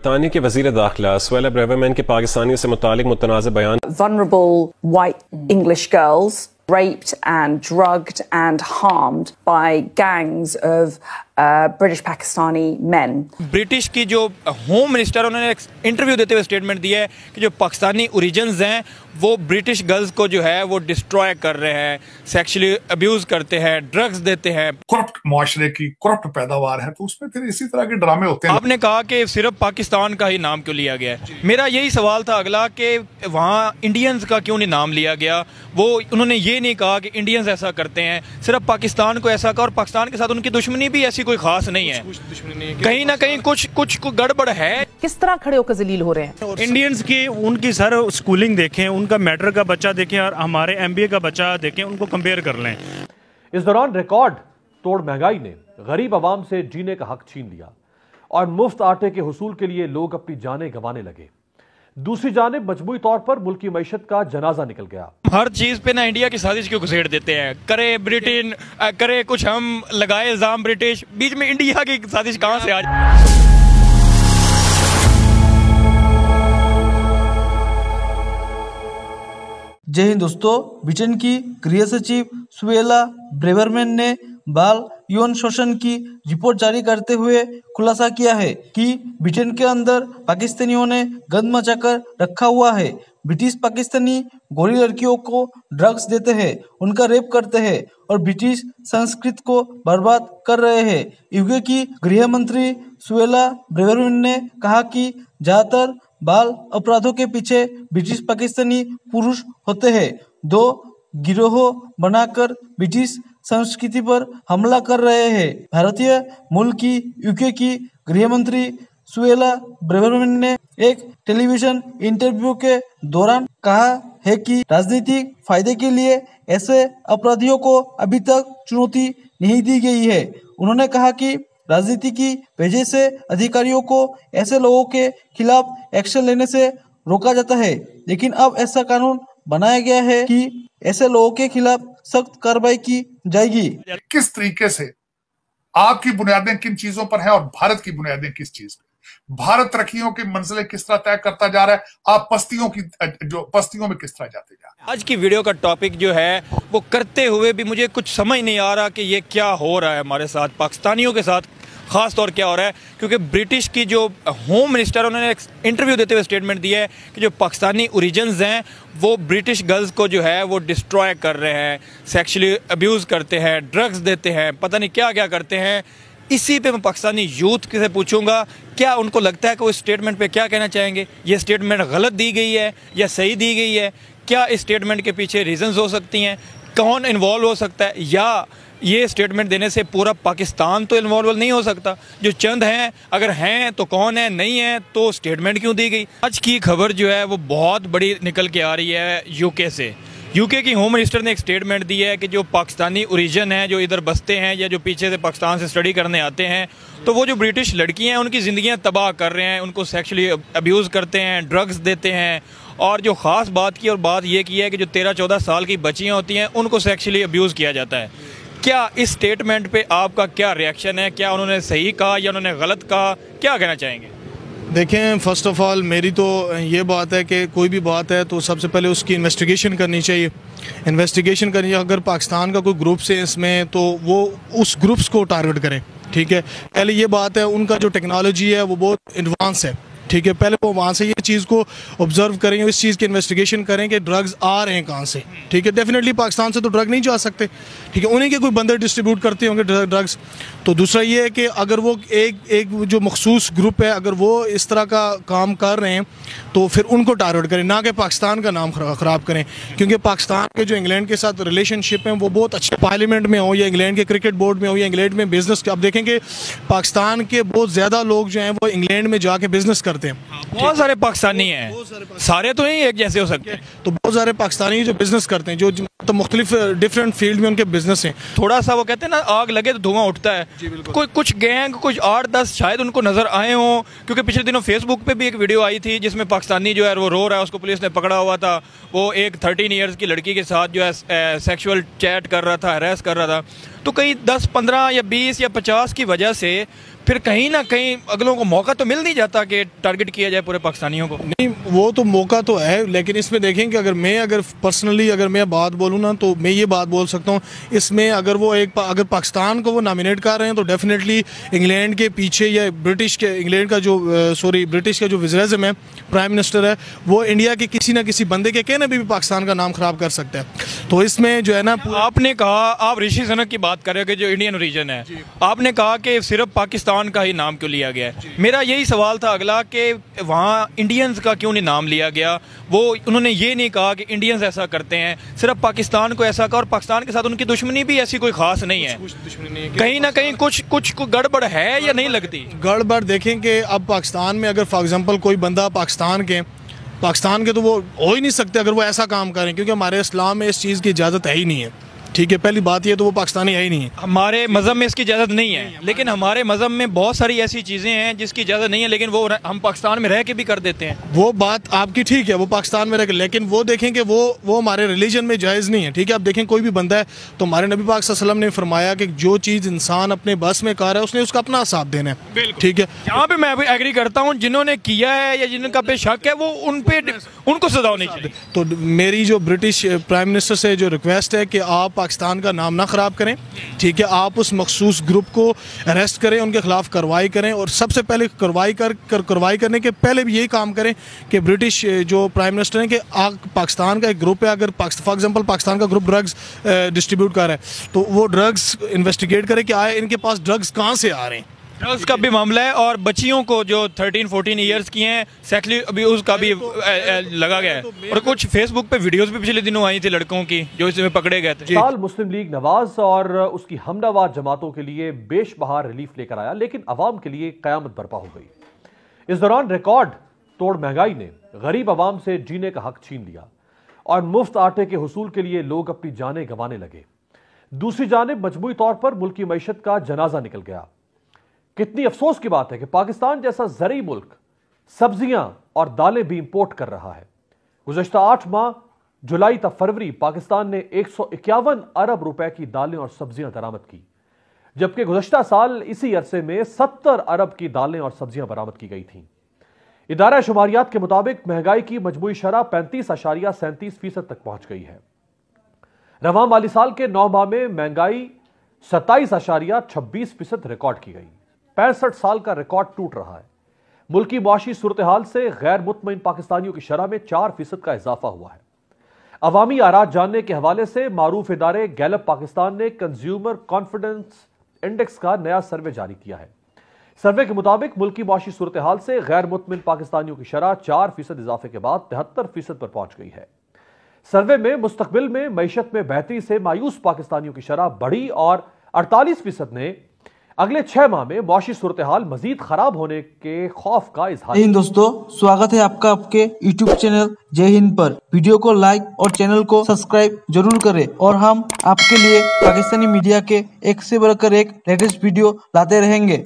बरतानिया के वज़ीर दाखिला सुएला ब्रेवरमैन के पाकिस्तानियों से मुतालिक मुतनाज़ बयान। Vulnerable white English girls raped and drugged and harmed by gangs of British Pakistani men. British की जो होम मिनिस्टर उन्होंने एक इंटरव्यू देते हुए स्टेटमेंट दिया है कि जो पाकिस्तानी ओरिजिन्स हैं वो ब्रिटिश गर्ल्स को जो है वो डिस्ट्रॉय कर रहे हैं, सेक्सुअली अब्यूज करते हैं, ड्रग्स देते हैं। करप्ट मुआशरे की करप्ट पैदावार है, तो उसमें फिर इसी तरह के ड्रामे होते हैं। आपने कहा कि सिर्फ पाकिस्तान का ही नाम क्यों लिया गया है? मेरा यही सवाल था अगला कि वहाँ इंडियंस का क्यों नहीं नाम लिया गया? वो उन्होंने ये नहीं कहा कि इंडियंस ऐसा करते हैं, सिर्फ पाकिस्तान को ऐसा कहा, और पाकिस्तान के साथ उनकी दुश्मनी भी ऐसी कोई खास नहीं है। कहीं ना कहीं कुछ गड़बड़ है। किस तरह खड़े होकर जलील हो रहे हैं? इंडियंस की उनकी सर स्कूलिंग देखें, उनका मैटर का बच्चा देखें और हमारे MBA का बच्चा देखें, उनको कंपेयर कर लें। इस दौरान रिकॉर्ड तोड़ महंगाई ने गरीब आवाम से जीने का हक छीन लिया और मुफ्त आटे के हुसूल के लिए लोग अपनी जानें गंवाने लगे। दूसरी जानिब मजमूई तौर पर मुल्क की मईशत का जनाजा निकल गया। हर चीज पे ना इंडिया की साजिश क्यों घुसेड़ देते हैं? करे ब्रिटेन, करे कुछ हम, लगाए इल्जाम ब्रिटिश, बीच में इंडिया की साजिश कहां से आ? जय हिंद दोस्तों, ब्रिटेन की गृह सचिव सुएला ब्रेवरमैन ने बाल यौन शोषण की रिपोर्ट जारी करते हुए खुलासा किया है कि ब्रिटेन के अंदर पाकिस्तानियों ने गंद मचाकर रखा हुआ है। ब्रिटिश पाकिस्तानी गोरी लड़कियों को ड्रग्स देते हैं, उनका रेप करते हैं और ब्रिटिश संस्कृति को बर्बाद कर रहे हैं। यूके की गृह मंत्री सुएला ब्रेवरमैन ने कहा कि ज्यादातर बाल अपराधों के पीछे ब्रिटिश पाकिस्तानी पुरुष होते हैं। दो गिरोह बनाकर ब्रिटिश संस्कृति पर हमला कर रहे हैं। भारतीय मूल की यूके की गृह मंत्री सुएला ब्रेवरमैन ने एक टेलीविजन इंटरव्यू के दौरान कहा है कि राजनीतिक फायदे के लिए ऐसे अपराधियों को अभी तक चुनौती नहीं दी गई है। उन्होंने कहा कि राजनीति की वजह से अधिकारियों को ऐसे लोगों के खिलाफ एक्शन लेने से रोका जाता है, लेकिन अब ऐसा कानून बनाया गया है कि ऐसे लोगों के खिलाफ सख्त कार्रवाई की जाएगी। किस तरीके से आपकी बुनियादें किन चीजों पर हैं और भारत की बुनियादें किस चीज पे? भारत तरक्कियों की मंजिलें किस तरह तय करता जा रहा है, आप पस्तियों में किस तरह जाते जा रहे हैं? आज की वीडियो का टॉपिक जो है वो करते हुए भी मुझे कुछ समझ नहीं आ रहा कि ये क्या हो रहा है हमारे साथ, पाकिस्तानियों के साथ खास तौर क्या हो रहा है। क्योंकि ब्रिटिश की जो होम मिनिस्टर उन्होंने एक इंटरव्यू देते हुए स्टेटमेंट दिया है कि जो पाकिस्तानी ओरिजिन्स हैं वो ब्रिटिश गर्ल्स को जो है वो डिस्ट्रॉय कर रहे हैं, सेक्सुअली अब्यूज़ करते हैं, ड्रग्स देते हैं, पता नहीं क्या क्या करते हैं। इसी पे मैं पाकिस्तानी यूथ से पूछूंगा क्या उनको लगता है कि वो इस स्टेटमेंट पे क्या कहना चाहेंगे? ये स्टेटमेंट गलत दी गई है या सही दी गई है? क्या इस स्टेटमेंट के पीछे रीजंस हो सकती हैं? कौन इन्वॉल्व हो सकता है? या ये स्टेटमेंट देने से पूरा पाकिस्तान तो इन्वॉल्व नहीं हो सकता? जो चंद हैं, अगर हैं तो कौन है, नहीं है तो स्टेटमेंट क्यों दी गई? आज की खबर जो है वो बहुत बड़ी निकल के आ रही है यूके से। यूके की होम मिनिस्टर ने एक स्टेटमेंट दी है कि जो पाकिस्तानी ओरिजिन है, जो इधर बसते हैं या जो पीछे से पाकिस्तान से स्टडी करने आते हैं, तो वो जो ब्रिटिश लड़कियां हैं उनकी ज़िंदगियां तबाह कर रहे हैं, उनको सेक्सुअली अब्यूज़ करते हैं, ड्रग्स देते हैं। और जो ख़ास बात की और बात ये की है कि जो 13-14 साल की बच्चियाँ होती हैं उनको सेक्सुअली अब्यूज़ किया जाता है। क्या इस स्टेटमेंट पे आपका क्या रिएक्शन है? क्या उन्होंने सही कहा या उन्होंने गलत कहा? क्या कहना चाहेंगे? देखें, फ़र्स्ट ऑफ़ ऑल मेरी तो ये बात है कि कोई भी बात है तो सबसे पहले उसकी इन्वेस्टिगेशन करनी चाहिए। इन्वेस्टिगेशन करनी चाहिए। अगर पाकिस्तान का कोई ग्रुप्स है इसमें तो वो उस ग्रुप्स को टारगेट करें, ठीक है। पहले ये बात है, उनका जो टेक्नोलॉजी है वो बहुत एडवांस है, ठीक है। पहले वो वहाँ से ये चीज़ को ऑब्जर्व करें, इस चीज़ की इन्वेस्टिगेशन करें कि ड्रग्स आ रहे हैं कहाँ से, ठीक है। डेफिनेटली पाकिस्तान से तो ड्रग नहीं जा सकते, ठीक है। उन्हीं के कोई बंदे डिस्ट्रीब्यूट करते होंगे ड्रग्स। तो दूसरा ये है कि अगर वो एक जो मखसूस ग्रुप है, अगर वो इस तरह का काम कर रहे हैं तो फिर उनको टारगेट करें, ना कि पाकिस्तान का नाम ख़राब करें। क्योंकि पाकिस्तान के जो इंग्लैंड के साथ रिलेशनशिप हैं वो बहुत अच्छे, पार्लियामेंट में हो या इंग्लैंड के क्रिकेट बोर्ड में हो या इंग्लैंड में बिजनेस। अब देखेंगे पाकिस्तान के बहुत ज़्यादा लोग जो हैं वो इंग्लैंड में जाके बिजनेस करते हैं। बहुत सारे पाकिस्तानी हैं, सारे तो नहीं एक जैसे हो सकते। तो बहुत सारे पाकिस्तानी जो बिजनेस करते हैं, जो तो मुख्तलिफ डिफरेंट फील्ड में उनके बिजनेस हैं। थोड़ा सा वो कहते हैं ना, आग लगे तो धुआं उठता है। कोई कुछ गैंग, कुछ 8-10 शायद उनको नजर आए हों, क्योंकि पिछले दिनों फेसबुक पे भी एक वीडियो आई थी जिसमें पाकिस्तानी जो है वो रो रहा है, उसको पुलिस ने पकड़ा हुआ था। वो एक 13 ईयर्स की लड़की के साथ जो है सेक्सुअल चैट कर रहा था, हरास कर रहा था। तो कहीं 10, 15 या 20 या 50 की वजह से फिर कहीं ना कहीं अगलों को मौका तो मिल नहीं जाता कि टारगेट किया जाए पूरे पाकिस्तानियों को। नहीं, वो तो मौका तो है, लेकिन इसमें देखें कि अगर पर्सनली अगर मैं बात बोलूँ ना, तो मैं ये बात बोल सकता हूँ इसमें, अगर पाकिस्तान को वो नॉमिनेट कर रहे हैं तो डेफिनेटली इंग्लैंड के पीछे या ब्रिटिश का जो वज़ीर-ए-आज़म है, प्राइम मिनिस्टर है, वो इंडिया के किसी ना किसी बंदे के कहने भी पाकिस्तान का नाम ख़राब कर सकता है। तो इसमें जो है ना, आपने कहा, आप ऋषि सुनक की बात कर रहे हो कि जो इंडियन रीजन है, आपने कहा कि सिर्फ पाकिस्तान का ही नाम क्यों लिया गया है। मेरा यही सवाल था अगला कि वहाँ इंडियंस का क्यों नहीं नाम लिया गया। वो उन्होंने ये नहीं कहा कि इंडियंस ऐसा करते हैं, सिर्फ पाकिस्तान को ऐसा कहा, और पाकिस्तान के साथ उनकी दुश्मनी भी ऐसी कोई खास नहीं है। कहीं ना कहीं कुछ गड़बड़ है या नहीं लगती? गड़बड़ देखें कि अब पाकिस्तान में अगर फॉर एग्जांपल कोई बंदा पाकिस्तान के तो वो हो ही नहीं सकते अगर वो ऐसा काम करें, क्योंकि हमारे इस्लाम में इस चीज़ की इजाज़त है ही नहीं है। ठीक है, पहली बात ये तो वो पाकिस्तानी है ही नहीं है। हमारे मज़हब में इसकी इजाज़त नहीं है, लेकिन हमारे मज़हब में बहुत सारी ऐसी चीज़ें हैं जिसकी इजाज़त नहीं है, लेकिन वो हम पाकिस्तान में रह के भी कर देते हैं। वो बात आपकी ठीक है, वो पाकिस्तान में रह के, लेकिन वो देखें कि वो हमारे रिलीजन में जायज़ नहीं है। ठीक है, अब देखें कोई भी बंदा है तो हमारे नबी पाक सल्लल्लाहु अलैहि वसल्लम ने फरमाया कि जो चीज़ इंसान अपने बस में कर रहा है उसने उसका अपना हिसाब देना है। ठीक है, यहाँ पे मैं भी एग्री करता हूँ, जिन्होंने किया है या जिनका पे शक है वो उनको सजा होनी चाहिए। तो मेरी जो ब्रिटिश प्राइम मिनिस्टर से जो रिक्वेस्ट है कि आप पाकिस्तान का नाम ना ख़राब करें। ठीक है, आप उस मखसूस ग्रुप को अरेस्ट करें, उनके खिलाफ कार्रवाई करें, और सबसे पहले कार्रवाई करने के पहले भी यही काम करें कि ब्रिटिश जो प्राइम मिनिस्टर हैं कि पाकिस्तान का एक ग्रुप है, अगर फॉर एग्जांपल पाकिस्तान का ग्रुप ड्रग्स डिस्ट्रीब्यूट कर रहा है तो वो ड्रग्स इन्वेस्टिगेट करे कि इनके पास ड्रग्स कहाँ से आ रहे हैं। ड्रग्स का भी मामला है, और बच्चियों को जो 13-14 ईयर्स की हैं सेक्सुअली अब्यूज का भी लगा गया है, और कुछ फेसबुक पे वीडियोस भी पिछले दिनों आई थी लड़कों की जो इसमें पकड़े गए थे। साल मुस्लिम लीग नवाज और उसकी हमनवा जमातों के लिए बेशबहार रिलीफ लेकर आया, लेकिन अवाम के लिए कयामत बर्पा हो गई। इस दौरान रिकॉर्ड तोड़ महंगाई ने गरीब अवाम से जीने का हक छीन लिया और मुफ्त आटे के हुसूल के लिए लोग अपनी जानें गंवाने लगे। दूसरी जानिब मजमूई तौर पर मुल्क की मईशत का जनाजा निकल गया। कितनी अफसोस की बात है कि पाकिस्तान जैसा ज़रूरी मुल्क सब्जियां और दालें भी इंपोर्ट कर रहा है। गुज़श्ता 8 माह जुलाई तक फरवरी पाकिस्तान ने 151 अरब रुपए की दालें और सब्जियां दरामद की, जबकि गुज़श्ता साल इसी अरसे में 70 अरब की दालें और सब्जियां बरामद की गई थीं। इदारा शुमारियात के मुताबिक महंगाई की मजमूई शरह 35.37% तक पहुंच गई है। रवां माली साल के 9 माह में महंगाई 27.26% रिकॉर्ड की गई। 65 साल का रिकॉर्ड टूट रहा है। मुल्क की मुआशी सूरत हाल से गैर मुतमईन पाकिस्तानियों की शरह में 4% का इजाफा हुआ है। अवामी आरात जानने के हवाले से मारूफ इदारे गैलप पाकिस्तान ने कंज्यूमर कॉन्फिडेंस इंडेक्स का नया सर्वे जारी किया है। सर्वे के मुताबिक मुल्क की मुआशी सूरत हाल से गैर मुतमईन पाकिस्तानियों की शरह 4% इजाफे के बाद 73% पर पहुंच गई है। सर्वे में मुस्तकबिल में मईशत में बेहतरी से मायूस पाकिस्तानियों की शरह बढ़ी और 48% ने अगले 6 माह में मुआशी सूरत हाल मजीद खराब होने के खौफ का इजहार। जय हिंद दोस्तों, स्वागत है आपका आपके YouTube चैनल जय हिंद पर। वीडियो को लाइक और चैनल को सब्सक्राइब जरूर करें, और हम आपके लिए पाकिस्तानी मीडिया के एक से बढ़कर एक लेटेस्ट वीडियो लाते रहेंगे।